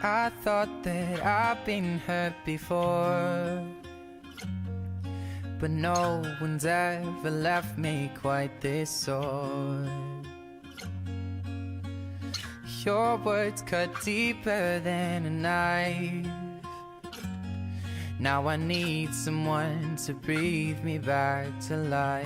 I thought that I've been hurt before, but no one's ever left me quite this sore. Your words cut deeper than a knife. Now I need someone to breathe me back to life.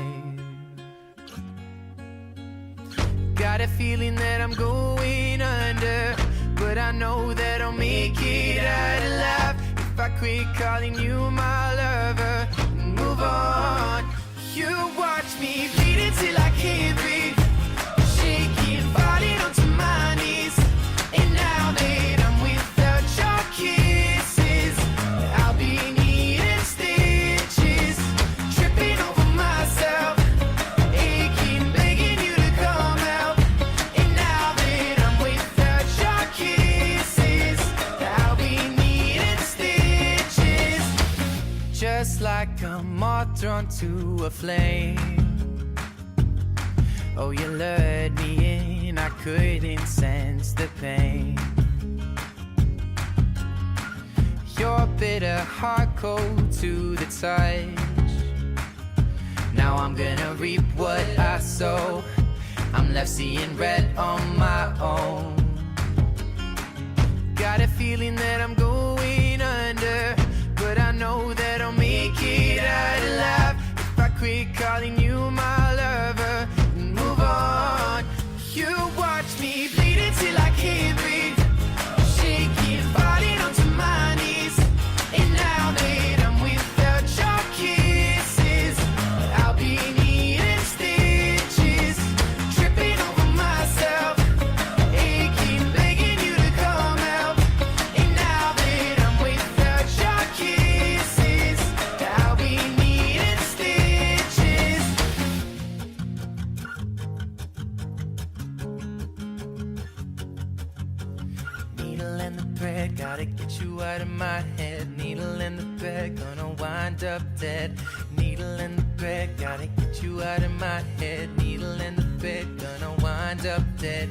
Got a feeling that I'm going under, but I know that I'll make it out alive if I quit calling you my lover and move on. You watch me bleed until I can't breathe, shaking, falling onto my knees. And now that I'm without your kisses, I'll be needing stitches, tripping over myself, aching, begging you to come out. And now that I'm without your kisses, I'll be needing stitches, just like a moth drawn to a flame. Oh, you lured me in, I couldn't sense the pain. Your bitter heart cold to the touch. Now I'm gonna reap what I sow. I'm left seeing red on my own. Got a feeling that I'm going under, but I know that I'll make it out alive if I quit calling you my lover and move on. You watch me bleed until I can't breathe, shaking, falling onto my knees. And now that I'm without your kisses, I'll be needing stitches, tripping over myself, aching, begging you to come out. And now that I'm without your kisses, I'll be needing stitches. Needle and the thread, gotta get you out of my head. Needle and the thread, gonna wind up dead. Needle and the thread, gotta get you out of my head. Needle and the thread, gonna wind up dead.